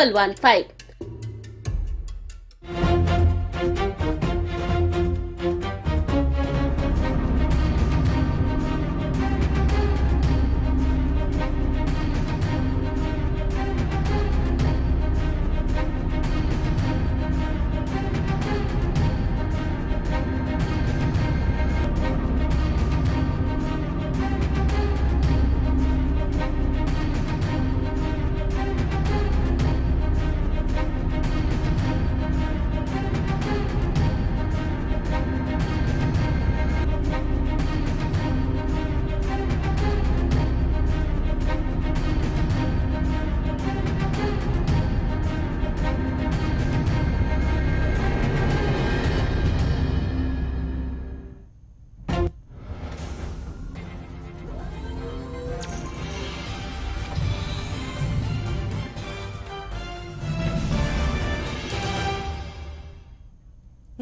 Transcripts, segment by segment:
1115।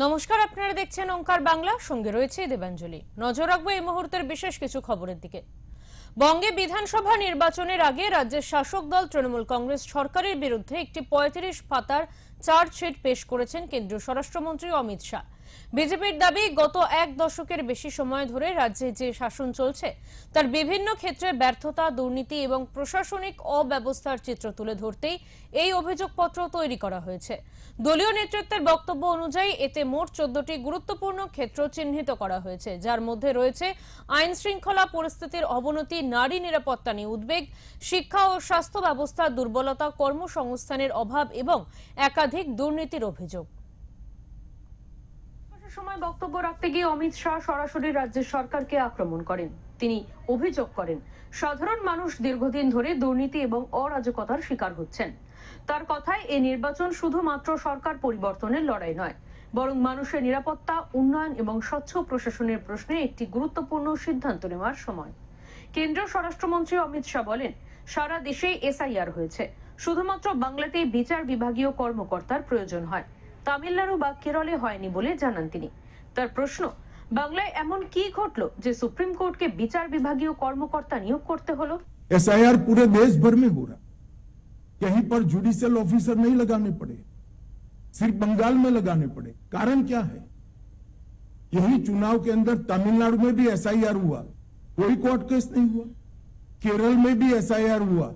নমস্কার, আপনারা দেখছেন ওঙ্কার বাংলা, সঙ্গে রয়েছে দেবাঞ্জলি। নজর রাখবো এই মুহূর্তের বিশেষ কিছু খবরের দিকে। বঙ্গে বিধানসভা নির্বাচনের আগে রাজ্যের শাসক দল তৃণমূল কংগ্রেস সরকারের বিরুদ্ধে একটি ৩৫ পাতার চার্জশিট পেশ করেছেন কেন্দ্রীয় স্বরাষ্ট্রমন্ত্রী অমিত শাহ। বিজেপির দাবি, গত এক দশকের বেশি সময় ধরে রাজ্যে যে শাসন চলছে তার বিভিন্ন ক্ষেত্রে ব্যর্থতা, দুর্নীতি এবং প্রশাসনিক অব্যবস্থার চিত্র তুলে ধরতেই এই অভিযোগপত্র তৈরি করা হয়েছে। দলীয় নেতৃত্বের বক্তব্য অনুযায়ী এতে মোট ১৪টি গুরুত্বপূর্ণ ক্ষেত্র চিহ্নিত করা হয়েছে, যার মধ্যে রয়েছে আইন শৃঙ্খলা পরিস্থিতির অবনতি, নারী নিরাপত্তা নিয়ে উদ্বেগ, শিক্ষা ও স্বাস্থ্য ব্যবস্থার দুর্বলতা, কর্মসংস্থানের অভাব এবং একাধিক দুর্নীতির অভিযোগ। সময় বক্তব্য রাখতে গিয়ে অমিত শাহ সরাসরি রাজ্যের সরকারকে আক্রমণ করেন। তিনি অভিযোগ করেন, সাধারণ মানুষ দীর্ঘদিন ধরে দুর্নীতি এবং অরাজকতার শিকার হচ্ছেন। তার কথায় এই নির্বাচন শুধুমাত্র সরকার পরিবর্তনের লড়াই নয়, বরং মানুষের নিরাপত্তা, উন্নয়ন এবং স্বচ্ছ প্রশাসনের প্রশ্নে একটি গুরুত্বপূর্ণ সিদ্ধান্ত নেওয়ার সময়। কেন্দ্রীয় স্বরাষ্ট্রমন্ত্রী অমিত শাহ বলেন, সারা দেশে এসআইআর হয়েছে, শুধুমাত্র বাংলাতেই বিচার বিভাগীয় কর্মকর্তার প্রয়োজন হয়, তামিলনাড়ু বা কেরলে হয়নি বলে জানান তিনি। তার প্রশ্ন, বাংলায় এমন কি ঘটলো যে সুপ্রিম কোর্টকে বিচার বিভাগীয় কর্মকর্তা নিয়োগ করতে হলো? एसआईआर पूरे देश भर में हो रहा, कहीं पर जुडिशियल ऑफिसर नहीं लगाने पड़े, सिर्फ बंगाल में लगाने पड़े। कारण क्या है? यही चुनाव के अंदर तमिलनाडु में भी एसआईआर हुआ, कोई कोर्ट केस नहीं हुआ। केरल में भी एसआईआर हुआ,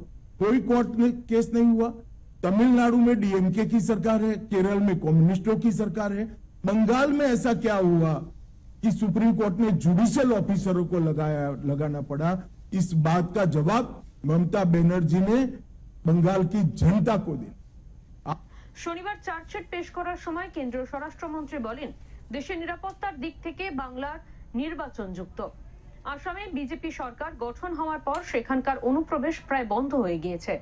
कोई कोर्ट केस नहीं हुआ। तमिलनाडु में डीएमके की सरकार है, केरल में कम्युनिस्टों की सरकार है। बंगाल में ऐसा क्या हुआ कि सुप्रीम कोर्ट ने जुडिशियल ऑफिसरों को लगाना पड़ा? इस बात का जवाब ममता बनर्जी ने बंगाल की जनता को दिया। শনিবার চার্জশিট পেশ করার সময় কেন্দ্রীয় স্বরাষ্ট্রমন্ত্রী বলেন, দেশের নিরাপত্তার দিক থেকে বাংলার নির্বাচন যুক্ত। আসামে বিজেপি সরকার গঠন হওয়ার পর সেখানকার অনুপ্রবেশ প্রায় বন্ধ হয়ে গিয়েছে।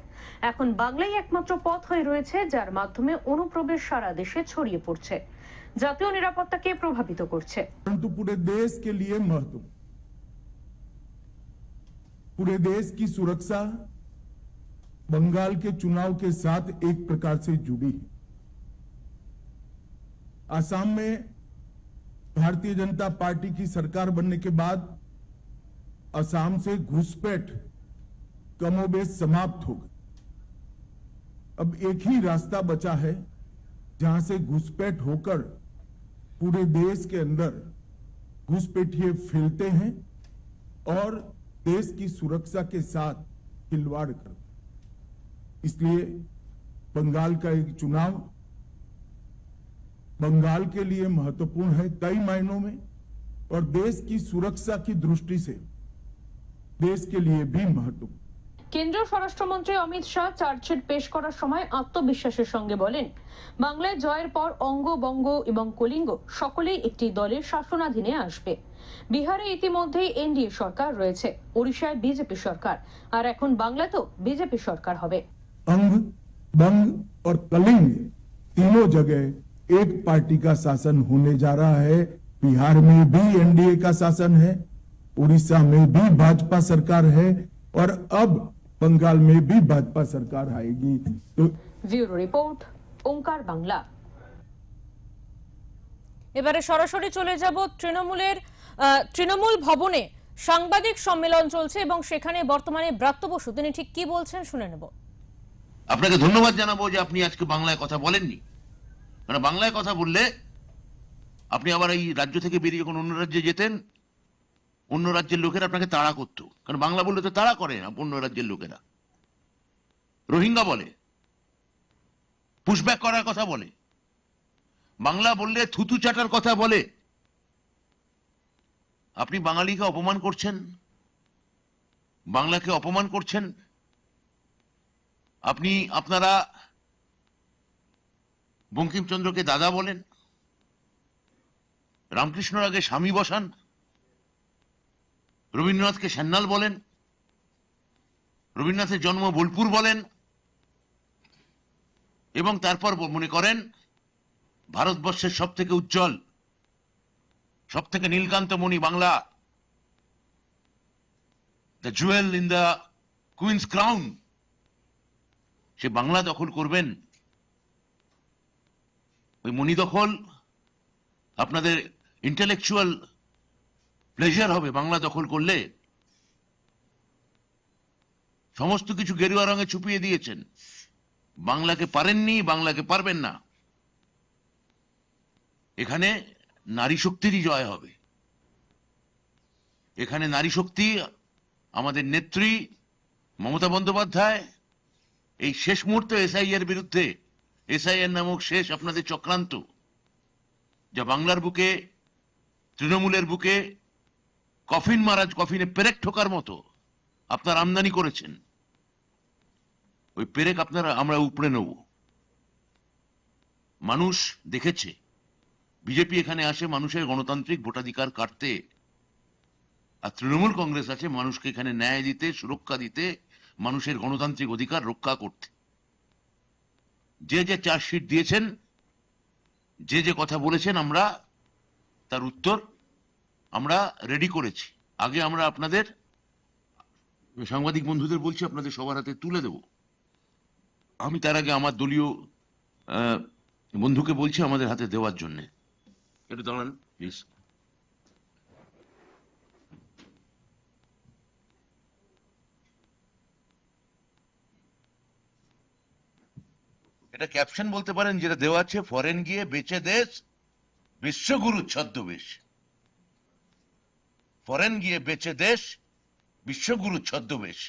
এখন বাংলাই একমাত্র পথ হয়ে রয়েছে যার মাধ্যমে অনুপ্রবেশ সারা দেশে ছড়িয়ে পড়ছে, জাতীয় নিরাপত্তাকে প্রভাবিত করছে। परंतु पूरे देश के लिए महत्व, पूरे देश की सुरक्षा बंगाल के चुनाव के साथ एक प्रकार से जुड़ी है। असम में भारतीय जनता पार्टी की सरकार बनने के बाद असम से घुसपैठ कमोबेश समाप्त हो गई। अब एक ही रास्ता बचा है जहां से घुसपैठ होकर पूरे देश के अंदर घुसपैठिए फैलते हैं और देश की सुरक्षा के साथ खिलवाड़ करते। इसलिए बंगाल का एक चुनाव बंगाल के लिए महत्वपूर्ण है कई मायनों में, और देश की सुरक्षा की दृष्टि से देश के लिए भी महत्वपूर्ण। কেন্দ্রীয় স্বরাষ্ট্রমন্ত্রী অমিত শাহ চার্জশিট পেশ করার সময় আত্মবিশ্বাসের সঙ্গে বলেন, বাংলায় জয়ের পর অঙ্গ, বঙ্গ এবং কলিঙ্গ সকলেই একটি দলের শাসনাধীনে আসবে। বিহারে ইতিমধ্যেই এনডিএ সরকার রয়েছে, ওড়িশায় বিজেপি সরকার, আর এখন বাংলাতেও বিজেপি সরকার হবে। अंग, बंग और कलिंग तीनों जगह एक पार्टी का शासन होने जा रहा है। बिहार में भी एनडीए का शासन है, उड़ीसा में भी भाजपा सरकार है, और अब बंगाल में भी भाजपा सरकार आएगी। तो ब्यूरो रिपोर्ट, ओंकार बांगला। এবারে সরাসরি চলে যাব তৃণমূল ভবনে সাংবাদিক সম্মেলন চলছে এবং সেখানে বর্তমানে ব্রাত্য বসু তিনি ঠিক কি বলছেন শুনে নেব। আপনাকে ধন্যবাদ জানাবো যে আপনি আজকে বাংলায় কথা বলেননি, কারণ বাংলায় কথা বললে আপনি আবার এই রাজ্য থেকে বেরিয়ে যখন অন্য রাজ্যে যেতেন, অন্য রাজ্যের লোকেরা আপনাকে তাড়া করতো, কারণ বাংলা বললে তো তাড়া করে না অন্য রাজ্যের লোকেরা, রোহিঙ্গা বলে, পুশব্যাক করার কথা বলে, বাংলা বললে থুতু চাটার কথা বলে। আপনি বাঙালিকে অপমান করছেন, বাংলাকে অপমান করছেন। আপনারা বঙ্কিমচন্দ্রকে দাদা বলেন, রামকৃষ্ণর আগে স্বামী বসান, রবীন্দ্রনাথকে সান্যাল বলেন, রবীন্দ্রনাথের জন্ম বোলপুর বলেন, এবং তারপর মনে করেন ভারতবর্ষের সব থেকে উজ্জ্বল, সব থেকে নীলকান্তমণি Bangla, the jewel in the queen's crown, সে বাংলা দখল করবেন। ওই মণি দখল আপনাদের ইন্টেলেকচুয়াল প্লেজার হবে বাংলা দখল করলে। সমস্ত কিছু গেরুয়া রঙে ছুপিয়ে দিয়েছেন, বাংলাকে পারেননি, বাংলাকে পারবেন না। এখানে নারী শক্তিরই জয় হবে, এখানে নারী শক্তি, আমাদের নেত্রী মমতা বন্দ্যোপাধ্যায় এই শেষ মুহূর্তে এসআইআর বিরুদ্ধে, এসআইআর নামক শেষ আপনাদের চক্রান্ত, যা বাংলার বুকে, তৃণমূলের বুকে কফিনে পেরেক ঠোকার মতো আপনার আমদানি করেছেন, ওই পেরেক আমরা উপড়ে নেব। মানুষ দেখেছে বিজেপি এখানে আসে মানুষের গণতান্ত্রিক ভোটাধিকার কাটতে, আর তৃণমূল কংগ্রেস আছে মানুষকে এখানে ন্যায় দিতে, সুরক্ষা দিতে, মানুষের গণতান্ত্রিক অধিকার রক্ষা করতে। যে যে চার্জশিট দিয়েছেন, যে যে কথা বলেছেন, আমরা তার উত্তর আমরা রেডি করেছি। আগে আমরা আপনাদের সাংবাদিক বন্ধুদের বলছি আপনাদের সবার হাতে তুলে দেব। আমি তার আগে আমার দলীয় বন্ধুকে বলছি আমাদের হাতে দেওয়ার জন্য। একটু দাঁড়ান প্লিজ। এটা ক্যাপশন বলতে পারেন, যেটা দেওয়া আছে, ফরেন গিয়ে বেচে দেশ বিশ্বগুরু ছদ্মবেশ। ফরেন গিয়ে বেচে দেশ বিশ্বগুরু ছদ্মবেশ।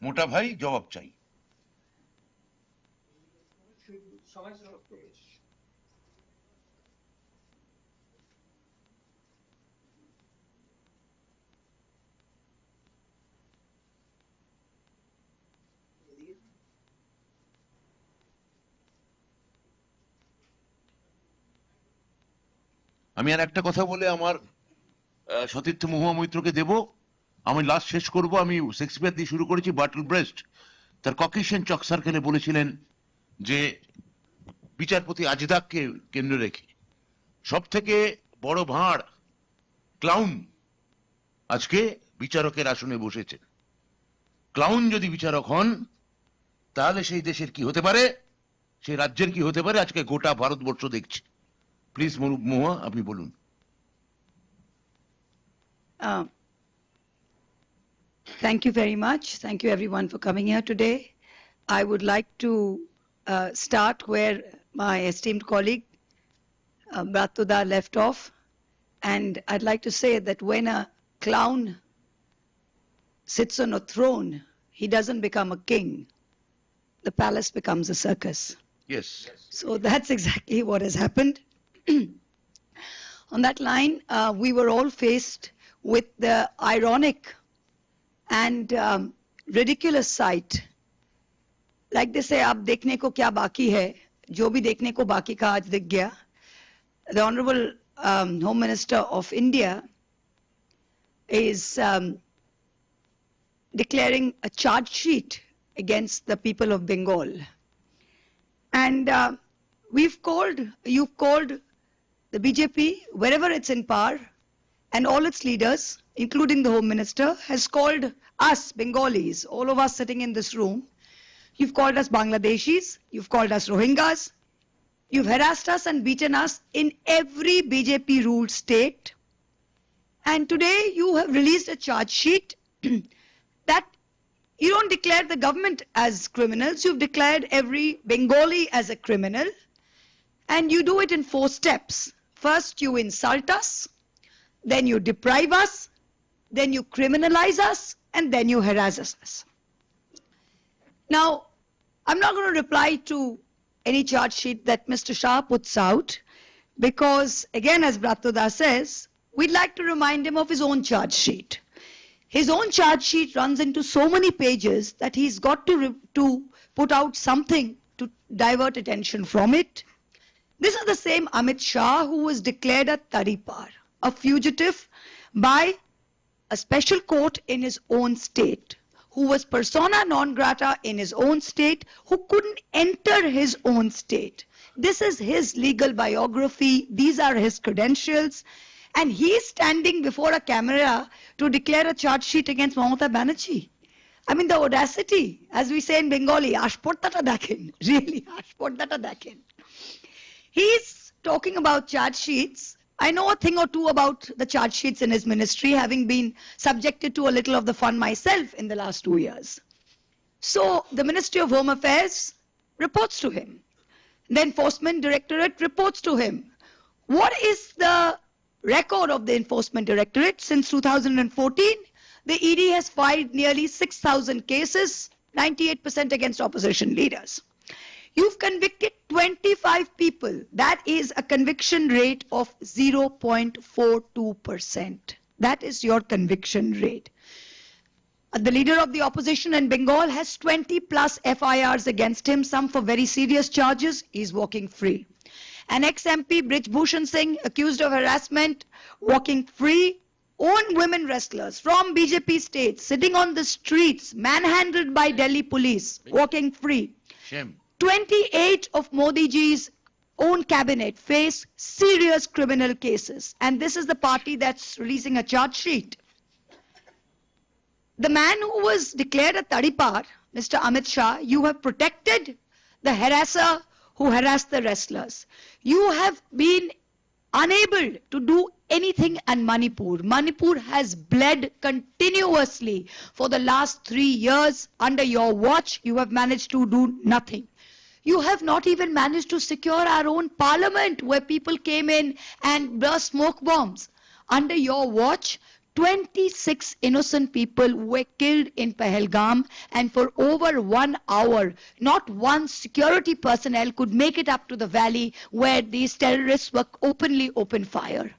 মোটা ভাই জবাব চাই। আমি আর একটা কথা বলে আমার সতীর্থ মহুয়া মৈত্রকে দেব, আমি লাস্ট শেষ করব। আমি শেক্সপিয়ার দিয়ে শুরু করেছি। বাটল ব্রেস্ট তার ককেশিয়ান চক সার্কেলে বলেছিলেন যে বিচারপতি আজদাককে কেন্দ্র রেখে সব থেকে বড় ভাঁড় ক্লাউন আজকে বিচারকের আসনে বসেছেন। ক্লাউন যদি বিচারক হন তাহলে সেই দেশের কি হতে পারে, সেই রাজ্যের কি হতে পারে, আজকে গোটা ভারতবর্ষ দেখছে। প্লিজ মহুয়া, আপনি বলুন। Thank you very much. Thank you everyone for coming here today. I would like to start where my esteemed colleague Brattoda left off. And I'd like to say that when a clown sits on a throne, he doesn't become a king. The palace becomes a circus. Yes. So that's exactly what has happened. On that line, we were all faced with the ironic and ridiculous sight. Like they say, ab dekhne ko kya baki hai, jo bhi dekhne ko baki ka aaj dikh gaya. The Honorable Home Minister of India is declaring a charge sheet against the people of Bengal. And you've called the BJP, wherever it's in power, and all its leaders, including the Home Minister, has called us Bengalis, all of us sitting in this room. You've called us Bangladeshis, you've called us Rohingyas, you've harassed us and beaten us in every BJP ruled state, And today you have released a charge sheet that you don't declare the government as criminals, you've declared every Bengali as a criminal, and you do it in 4 steps. First, you insult us, then you deprive us, then you criminalize us, and then you harass us. Now, I'm not going to reply to any charge sheet that Mr. Shah puts out because, again, as Bratoda says, we'd like to remind him of his own charge sheet. His own charge sheet runs into so many pages that he's got to put out something to divert attention from it. This is the same Amit Shah who was declared a taripar, a fugitive by a special court in his own state, who was persona non grata in his own state, who couldn't enter his own state. This is his legal biography. These are his credentials. And he is standing before a camera to declare a charge sheet against Mamata Banerjee. I mean, the audacity, as we say in Bengali, ashportata dakhen, really, ashportata dakhen. He's talking about charge sheets. I know a thing or two about the charge sheets in his ministry, having been subjected to a little of the fun myself in the last 2 years. So the Ministry of Home Affairs reports to him. The Enforcement Directorate reports to him. What is the record of the Enforcement Directorate? Since 2014, the ED has filed nearly 6,000 cases, 98% against opposition leaders. You've convicted 25 people. That is a conviction rate of 0.42%. That is your conviction rate. The leader of the opposition in Bengal has 20 plus FIRs against him, some for very serious charges. He's walking free. An ex-MP, Brij Bhushan Singh, accused of harassment, walking free. Own women wrestlers from BJP states, sitting on the streets, manhandled by Delhi police, walking free. Shame. 28 of Modi ji's own cabinet face serious criminal cases. And this is the party that's releasing a charge sheet. The man who was declared a taripar, Mr. Amit Shah, you have protected the harasser who harassed the wrestlers. You have been unable to do anything in Manipur. Manipur has bled continuously for the last 3 years. Under your watch, you have managed to do nothing. You have not even managed to secure our own parliament where people came in and burst smoke bombs. Under your watch, 26 innocent people were killed in Pahalgam, and for over 1 hour, not one security personnel could make it up to the valley where these terrorists were open fire.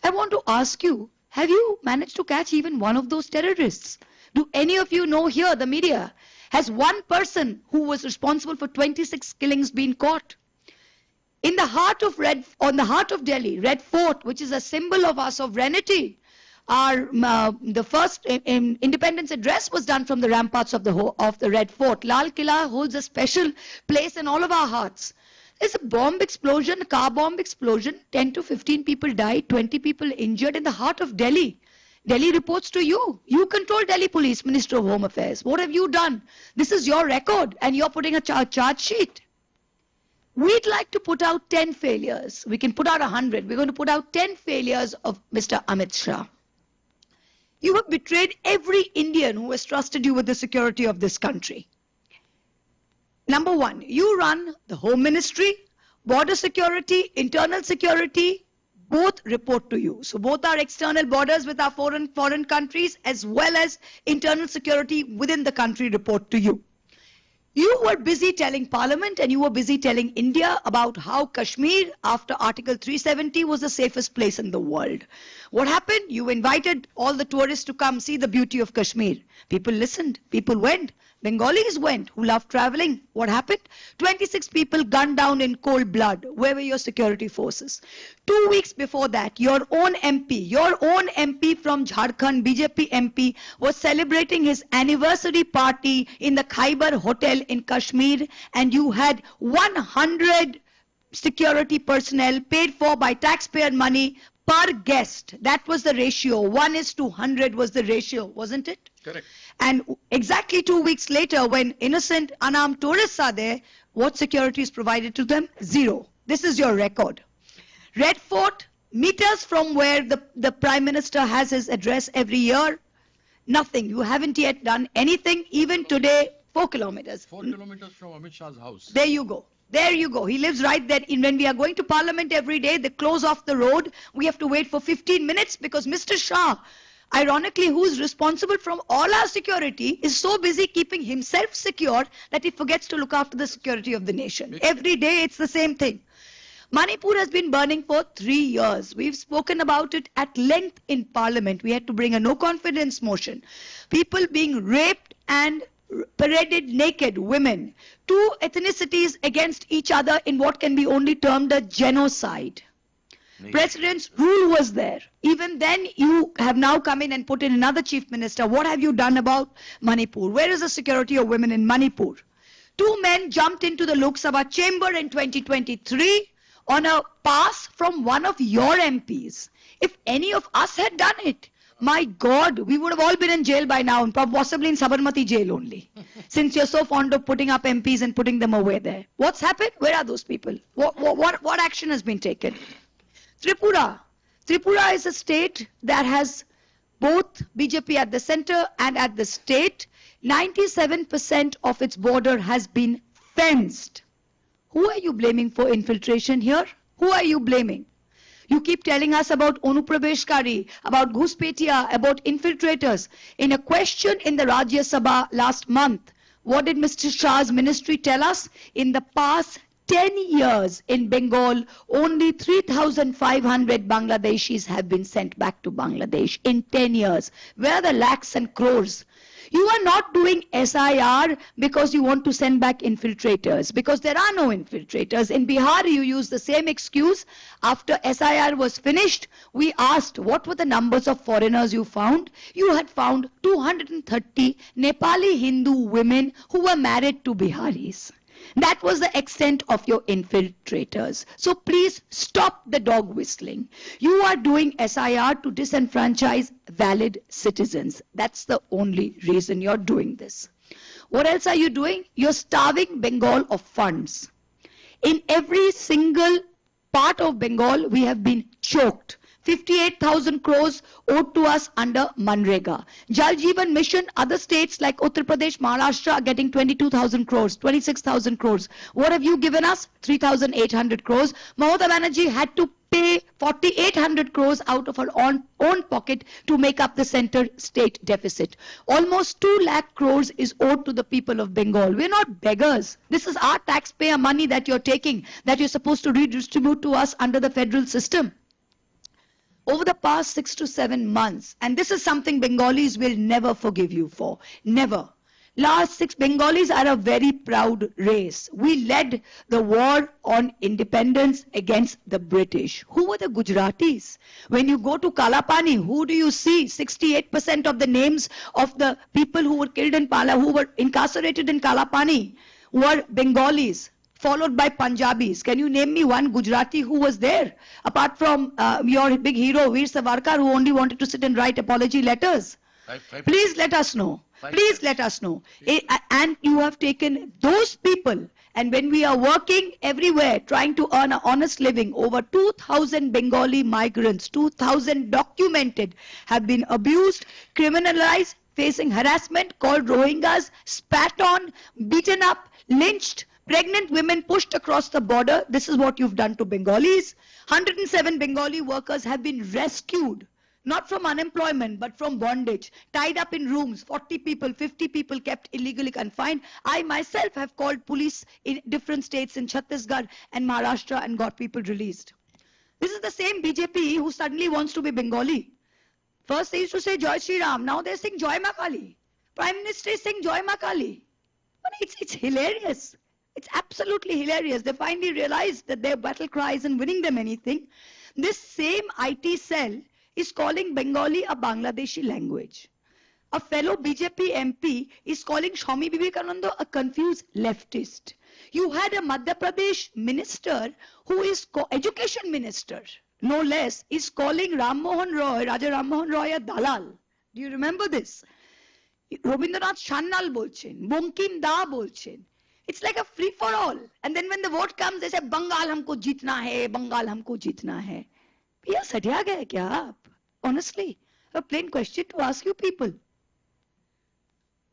I want to ask you, have you managed to catch even one of those terrorists? Do any of you know here, the media, has one person who was responsible for 26 killings been caught? In the heart of Delhi, Red Fort, which is a symbol of our sovereignty, the first independence address was done from the ramparts of the Red Fort. Lal Killa holds a special place in all of our hearts. There's a bomb explosion, a car bomb explosion. 10 to 15 people died, 20 people injured in the heart of Delhi. Delhi reports to you. You control Delhi Police, Minister of Home Affairs. What have you done? This is your record, and you're putting a charge sheet. We'd like to put out 10 failures. We can put out 100. We're going to put out 10 failures of Mr. Amit Shah. You have betrayed every Indian who has trusted you with the security of this country. Number one, you run the Home Ministry, border security, internal security, both report to you. So both our external borders with our foreign countries as well as internal security within the country report to you. You were busy telling Parliament and you were busy telling India about how Kashmir after Article 370 was the safest place in the world. What happened? You invited all the tourists to come see the beauty of Kashmir. People listened. People went. Bengalis went who loved traveling. What happened? 26 people gunned down in cold blood. Where were your security forces? 2 weeks before that, your own MP from Jharkhand, BJP MP, was celebrating his anniversary party in the Khyber Hotel in Kashmir, and you had 100 security personnel paid for by taxpayer money per guest. That was the ratio. 1:100 was the ratio, wasn't it? Correct. And exactly 2 weeks later, when innocent, unarmed tourists are there, what security is provided to them? Zero. This is your record. Red Fort, meters from where the Prime Minister has his address every year. Nothing. You haven't yet done anything. Even today, 4 kilometers. 4 kilometers from Amit Shah's house. There you go. There you go. He lives right there. When we are going to Parliament every day, they close off the road. We have to wait for 15 minutes because Mr. Shah, ironically, who is responsible from all our security, is so busy keeping himself secure that he forgets to look after the security of the nation. Every day it's the same thing. Manipur has been burning for 3 years. We've spoken about it at length in Parliament. We had to bring a no confidence motion. People being raped and paraded naked, women. 2 ethnicities against each other in what can be only termed a genocide. President's rule was there. Even then, you have now come in and put in another chief minister. What have you done about Manipur? Where is the security of women in Manipur? 2 men jumped into the Lok Sabha chamber in 2023 on a pass from one of your MPs. If any of us had done it, my God, we would have all been in jail by now, and possibly in Sabarmati jail only. Since you're so fond of putting up MPs and putting them away there. What's happened? Where are those people? What action has been taken? Tripura. Tripura is a state that has both BJP at the center and at the state. 97% of its border has been fenced. Who are you blaming for infiltration here? Who are you blaming? You keep telling us about Onupraveshkari, about Ghuspetia, about infiltrators. In a question in the Rajya Sabha last month, what did Mr. Shah's ministry tell us? In the past 10 years in Bengal, only 3,500 Bangladeshis have been sent back to Bangladesh in 10 years. Where are the lakhs and crores? You are not doing SIR because you want to send back infiltrators, because there are no infiltrators. In Bihar, you use the same excuse. After SIR was finished, we asked what were the numbers of foreigners you found. You had found 230 Nepali Hindu women who were married to Biharis. That was the extent of your infiltrators. So please stop the dog whistling. You are doing SIR to disenfranchise valid citizens. That's the only reason you're doing this. What else are you doing? You're starving Bengal of funds. In every single part of Bengal, we have been choked. 58,000 crores owed to us under Manrega. Jal Jeevan Mission, other states like Uttar Pradesh, Maharashtra are getting 22,000 crores, 26,000 crores. What have you given us? 3,800 crores. Mamata Banerjee had to pay 4,800 crores out of her own pocket to make up the center state deficit. Almost 2 lakh crores is owed to the people of Bengal. We're not beggars. This is our taxpayer money that you're taking, that you're supposed to redistribute to us under the federal system. Over the past 6 to 7 months, and this is something Bengalis will never forgive you for, never. Last 6, Bengalis are a very proud race. We led the war on independence against the British. Who were the Gujaratis? When you go to Kalapani, who do you see? 68% of the names of the people who were killed in who were incarcerated in Kalapani were Bengalis, followed by Punjabis. Can you name me one Gujarati who was there? Apart from your big hero, Veer Savarkar, who only wanted to sit and write apology letters. Please let us know. Please let us know. And you have taken those people, and when we are working everywhere trying to earn an honest living, over 2,000 Bengali migrants, 2,000 documented, have been abused, criminalized, facing harassment, called Rohingyas, spat on, beaten up, lynched. Pregnant women pushed across the border. This is what you've done to Bengalis. 107 Bengali workers have been rescued, not from unemployment, but from bondage, tied up in rooms, 40 people, 50 people kept illegally confined. I myself have called police in different states in Chhattisgarh and Maharashtra and got people released. This is the same BJP who suddenly wants to be Bengali. First they used to say Joy Sri Ram. Now they sing Joy Ma Kali. Prime Minister is saying Joy Ma Kali. It's hilarious. It's absolutely hilarious. They finally realized that their battle cry isn't winning them anything. This same IT cell is calling Bengali a Bangladeshi language. A fellow BJP MP is calling Swami Vivekananda a confused leftist. You had a Madhya Pradesh minister who is education minister, no less, is calling Ram Mohan Roy, Raja Ram Mohan Roy a dalal. Do you remember this? Rabindranath Shannal bolchen, Bankim Da bolchen. It's like a free for all. And then when the vote comes, they say, Bengal humko jeetna hai, Bengal humko jeetna hai. भैया सटिया गए क्या आप? Honestly, a plain question to ask you people.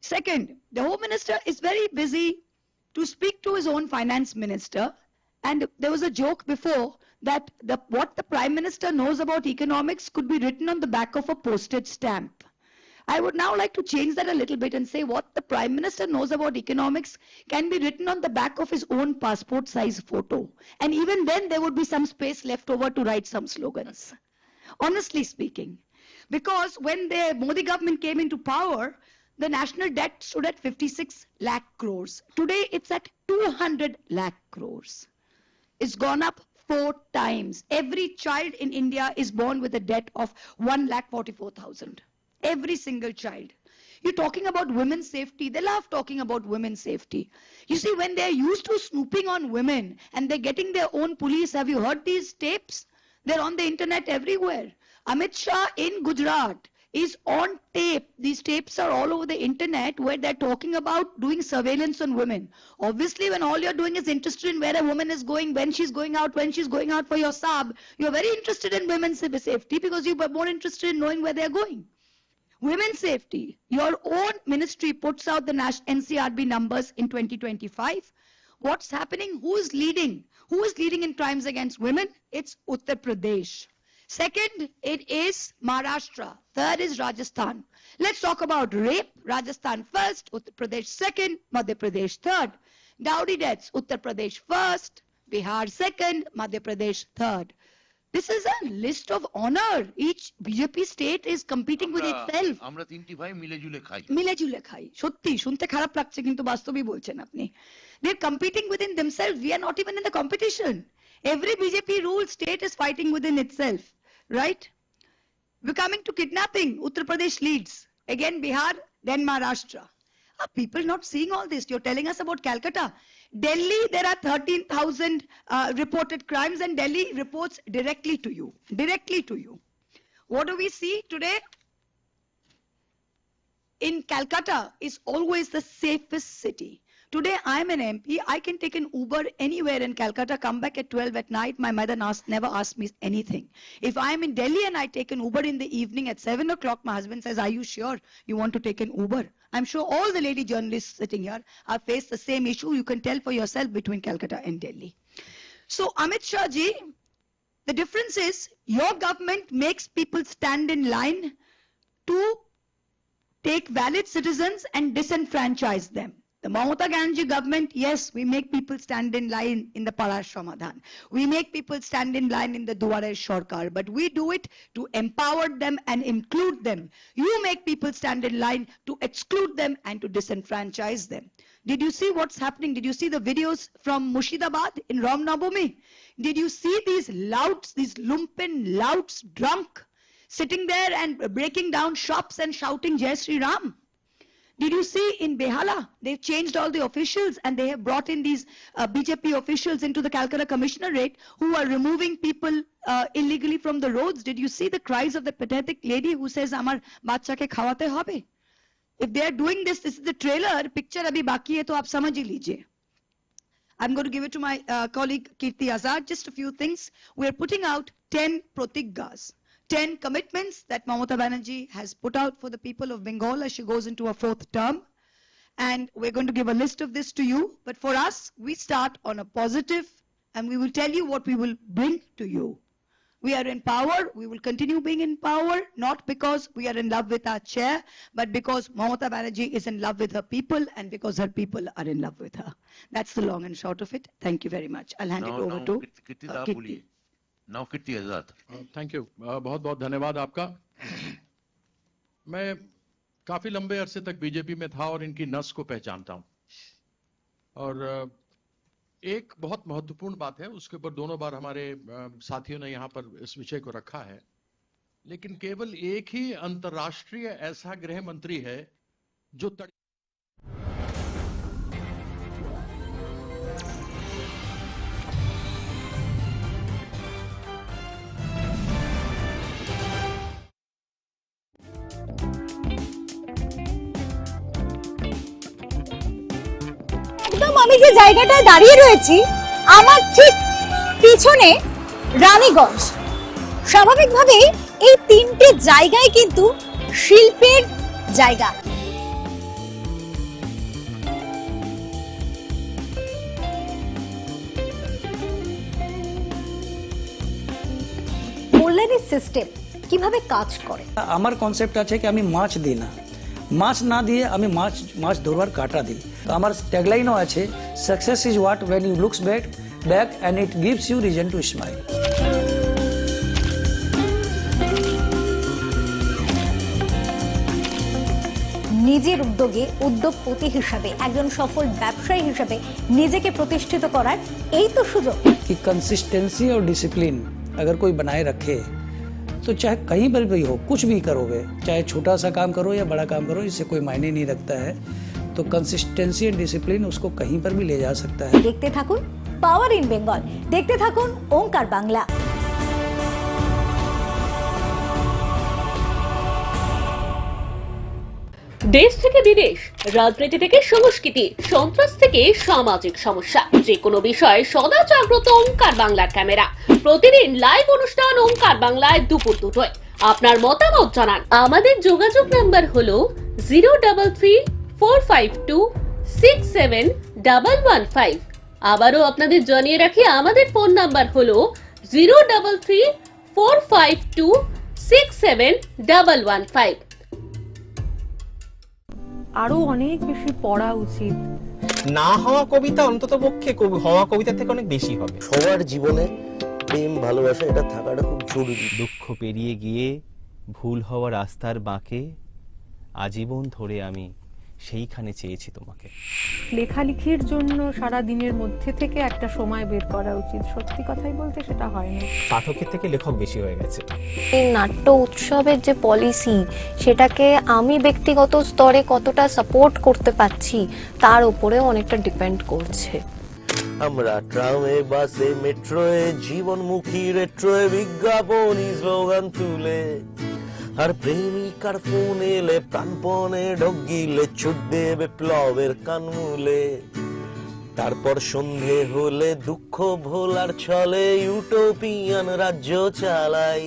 Second, the Home Minister is very busy to speak to his own finance minister, and there was a joke before that what the Prime Minister knows about economics could be written on the back of a postage stamp. I would now like to change that a little bit and say what the Prime Minister knows about economics can be written on the back of his own passport size photo. And even then there would be some space left over to write some slogans. Honestly speaking, because when the Modi government came into power, the national debt stood at 56 lakh crores. Today it's at 200 lakh crores. It's gone up 4 times. Every child in India is born with a debt of 1,44,000. Every single child. You're talking about women's safety. They love talking about women's safety. You see, when they're used to snooping on women and they're getting their own police, have you heard these tapes? They're on the internet everywhere. Amit Shah in Gujarat is on tape. These tapes are all over the internet where they're talking about doing surveillance on women. Obviously, when all you're doing is interested in where a woman is going, when she's going out for your sab, you're very interested in women's safety because you're more interested in knowing where they're going. Women's safety. Your own ministry puts out the NCRB numbers in 2025. What's happening? Who is leading? Who is leading in crimes against women? It's Uttar Pradesh. Second, it is Maharashtra. Third is Rajasthan. Let's talk about rape. Rajasthan first, Uttar Pradesh second, Madhya Pradesh third. Dowry deaths, Uttar Pradesh first, Bihar second, Madhya Pradesh third. This is a list of honor. Each BJP state is competing with itself. আমরা তিনটি ভাই মিলেজুলে খাই। মিলেজুলে খাই। সত্যি শুনতে খারাপ লাগছে কিন্তু বাস্তবই বলছেন আপনি। They're competing within themselves. We are not even in the competition. Every BJP ruled state is fighting within itself. Right? We're coming to kidnapping. Uttar Pradesh leads. Again Bihar, then Maharashtra. Are people not seeing all this? You're telling us about Calcutta. Delhi, there are 13,000 reported crimes and Delhi reports directly to you. Directly to you. What do we see today? In Calcutta is always the safest city. Today I'm an MP. I can take an Uber anywhere in Calcutta, come back at 12 at night. My mother never asked me anything. If I'm in Delhi and I take an Uber in the evening at 7 o'clock, my husband says, are you sure you want to take an Uber? I'm sure all the lady journalists sitting here have faced the same issue. You can tell for yourself between Calcutta and Delhi. So Amit Shah ji, the difference is your government makes people stand in line to take valid citizens and disenfranchise them. The Mamata Banerjee government, yes, we make people stand in line in the Parar Shramadhan. We make people stand in line in the Duare Shorkar, but we do it to empower them and include them. You make people stand in line to exclude them and to disenfranchise them. Did you see what's happening? Did you see the videos from Murshidabad in Ram Navami? Did you see these louts, these lumpen louts, drunk, sitting there and breaking down shops and shouting Jai Sri Ram? Did you see in Behala, they've changed all the officials and they have brought in these BJP officials into the Calcutta Commissionerate who are removing people illegally from the roads. Did you see the cries of the pathetic lady who says, Amar bacha ke khawate hobe? If they are doing this, this is the trailer, picture abhi baki hai to aap samajh hi lijiye. I'm going to give it to my colleague Kirti Azad. Just a few things. We're putting out 10 protiggas. 10 commitments that Mamata Banerjee has put out for the people of Bengal as she goes into her 4th term. And we're going to give a list of this to you. But for us, we start on a positive and we will tell you what we will bring to you. We are in power. We will continue being in power, not because we are in love with our chair, but because Mamata Banerjee is in love with her people and because her people are in love with her. That's the long and short of it. Thank you very much. I'll hand it over to Kirti. Now Kirti Azad. Thank you बहुत बहुत धन्यवाद आपका। मैं काफी लंबे अरसे तक BJP में था और इनकी नस को पहचानता हूं और एक बहुत महत्वपूर्ण बात है, उसके ऊपर दोनों बार हमारे साथियों ने यहां पर इस विषय को रखा है, लेकिन केवल एक ही अंतर्राष्ट्रीय ऐसा गृह मंत्री है जो একদম আমি যে জায়গাটায় দাঁড়িয়ে রয়েছি আমার ঠিক পিছনে রানীগঞ্জ। স্বাভাবিকভাবেই এই তিনটে জায়গায় কিন্তু শিল্পের জায়গা। কল্যাণী সিস্টেম কিভাবে কাজ করে? আমার কনসেপ্ট আছে কি আমি মাছ দিই না, মাছ না দিয়ে আমি মাছ ধরবার কাটা দিই। তো আমার ট্যাগলাইনও আছে, success is what when you looks back and it gives you reason to smile. নিজের উদ্যোগে উদ্যোগপতি হিসাবে, একজন সফল ব্যবসায়ী হিসাবে নিজেকে প্রতিষ্ঠিত করার এই তো সুযোগ। कि कंसिस्टेंसी और डिसिप्लिन अगर कोई बनाए रखे तो चाहे कहीं पर भी हो, कुछ भी करोगे, चाहे छोटा सा काम करो या बड़ा काम करो, इससे कोई मायने नहीं रखता है। तो कंसिस्टेंसी एंड डिसिप्लिन उसको कहीं पर भी ले जा सकता है। দেখতে থাকুন পাওয়ার ইন বেঙ্গল, দেখতে থাকুন ওঙ্কার বাংলা। দেশ থেকে বিদেশ, রাজনীতি থেকে সংস্কৃতি, সন্ত্রাস থেকে সামাজিক সমস্যা, যে কোনো বিষয়ে সদা জাগ্রত ওঙ্কার বাংলার ক্যামেরা। প্রতিদিন লাইভ অনুষ্ঠান ওঙ্কার বাংলায় দুপুর 2টায়। আপনার মতামত জানান। আমাদের যোগাযোগ নাম্বার হলো 03345267115। আবারও আপনাদের জানিয়ে রাখি, আমাদের ফোন নাম্বার হলো 03345267115। আরো অনেক বেশি পড়া উচিত। না হওয়া কবিতা অন্তত পক্ষে হওয়া কবিতা থেকে অনেক বেশি হবে। সবার জীবনে প্রেম ভালোবাসা এটা থাকাটা খুব জরুরি। দুঃখ পেরিয়ে গিয়ে ভুল হওয়া রাস্তার বাঁকে আজীবন ধরে আমি সেইখানে চেয়েছি তোমাকে। লেখালেখির জন্য সারা দিনের মধ্যে থেকে একটা সময় বের করা উচিত। সত্যি কথাই বলতে সেটা হয় না। পাঠকের থেকে লেখক বেশি হয়ে গেছে। এই নাট্য উৎসবের যে পলিসি, সেটাকে আমি ব্যক্তিগত স্তরে কতটা সাপোর্ট করতে পারছি তার উপরে অনেকটা ডিপেন্ড করছে। আমরা ট্রামে, বাসে, মেট্রোয়ে, জীবনমুখী রেট্রোয়ে বিজ্ঞাপন স্লোগান তুলে, আর প্রেমিকার ফোন এলে প্রাণপণে ঢোক গিলে ছুট দেবে বিপ্লবের কানমূলে। তারপর সন্ধে হলে দুঃখ ভোলার ছলে ইউটোপিয়ান রাজ্য চালাই।